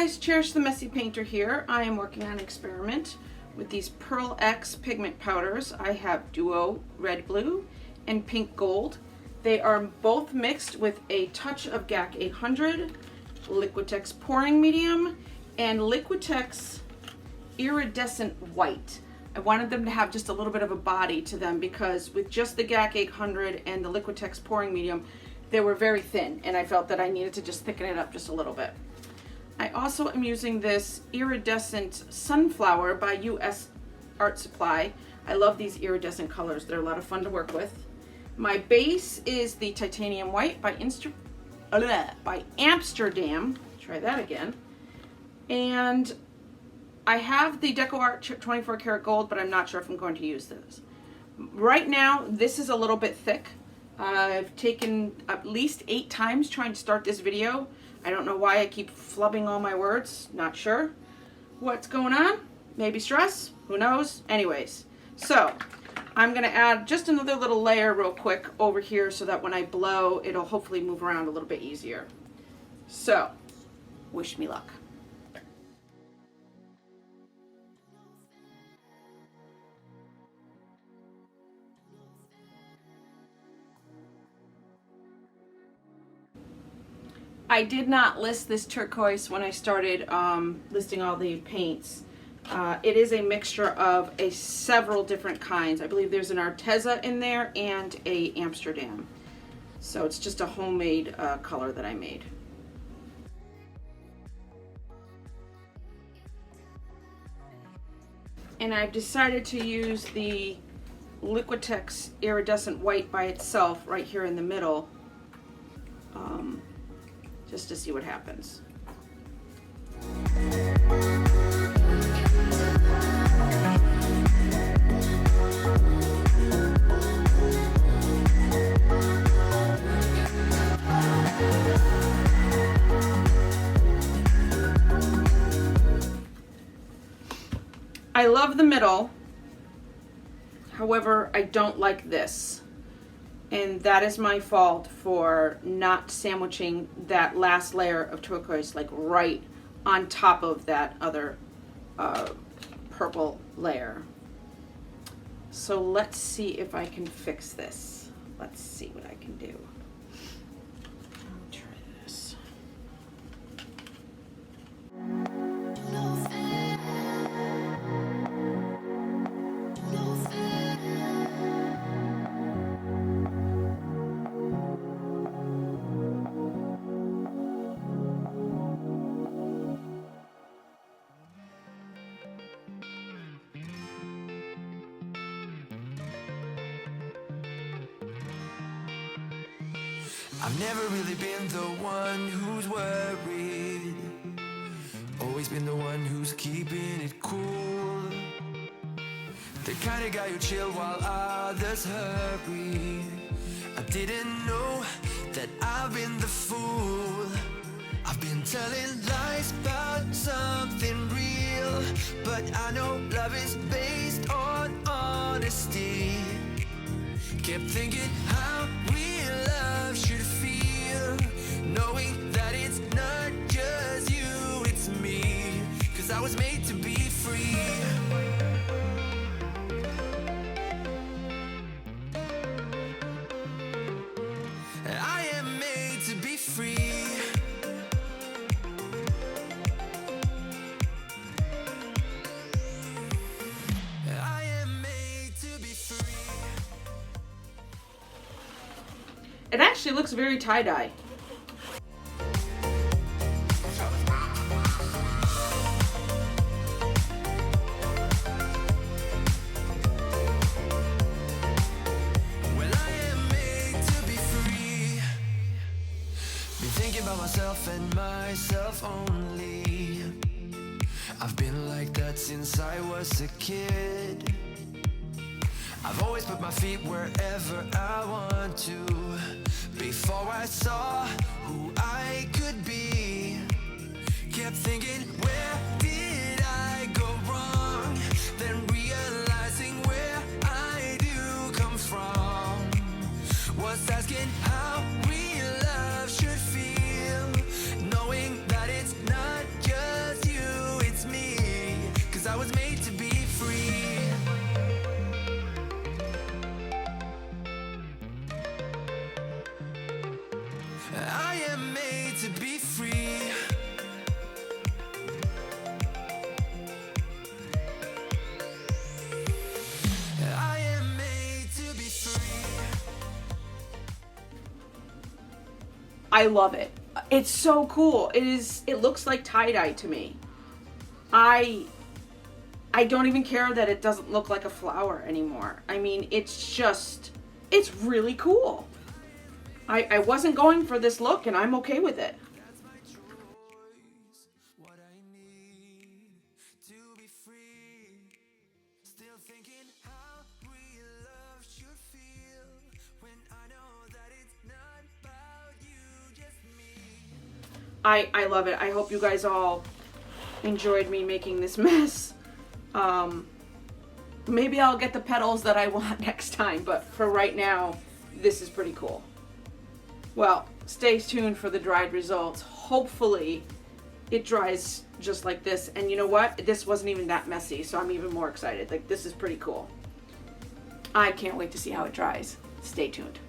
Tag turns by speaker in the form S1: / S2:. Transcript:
S1: guys, Cherish the Messy Painter here. I am working on an experiment with these Pearl X pigment powders. I have Duo Red Blue and Pink Gold. They are both mixed with a touch of GAC 800, Liquitex Pouring Medium, and Liquitex Iridescent White. I wanted them to have just a little bit of a body to them because with just the GAC 800 and the Liquitex Pouring Medium, they were very thin, and I felt that I needed to just thicken it up just a little bit. I also am using this Iridescent Sunflower by US Art Supply. I love these iridescent colors. They're a lot of fun to work with. My base is the Titanium White by Amsterdam. Try that again. And I have the Deco Art 24 karat gold, but I'm not sure if I'm going to use this. Right now, this is a little bit thick. I've taken at least 8 times trying to start this video. I don't know why I keep flubbing all my words. Not sure what's going on. Maybe stress. Who knows? Anyways, so I'm going to add just another little layer real quick over here so that when I blow, it'll hopefully move around a little bit easier. So, wish me luck. I did not list this turquoise when I started listing all the paints. It is a mixture of several different kinds. I believe there's an Arteza in there and a Amsterdam. So it's just a homemade color that I made. And I've decided to use the Liquitex Iridescent White by itself right here in the middle. Just to see what happens. I love the middle, however, I don't like this. And that is my fault for not sandwiching that last layer of turquoise like right on top of that other purple layer. So let's see if I can fix this. Let's see what I can do. I'll try this.
S2: I've never really been the one who's worried. Always been the one who's keeping it cool. The kind of guy who chill while others hurry. I didn't know that I've been the fool. I've been telling lies about something real, but I know love is based on honesty. Kept thinking how real love should feel, knowing that it's not just you, it's me. 'Cause I was made to be free. I am made to be free. I am made to be free.
S1: It actually looks very tie-dye.
S2: Well, I am made to be free. Been thinking about myself and myself only. I've been like that since I was a kid. I've always put my feet wherever I want to. Before I saw who I could be, kept thinking, where did I go wrong? Then realizing where I do come from was asking how real love should feel, knowing that it's not just I am made to be free. I am made to be free.
S1: I love it. It's so cool. It looks like tie-dye to me. I don't even care that it doesn't look like a flower anymore. I mean, it's really cool. I wasn't going for this look, and I'm okay with it.
S2: That's my choice. What I need to be free. Still thinking how real love should feel when I know that it's not about you, just me.
S1: I love it. I hope you guys all enjoyed me making this mess. Maybe I'll get the petals that I want next time, but for right now, this is pretty cool. Well, stay tuned for the dried results. Hopefully it dries just like this. And you know what? This wasn't even that messy, so I'm even more excited. Like, this is pretty cool. I can't wait to see how it dries. Stay tuned.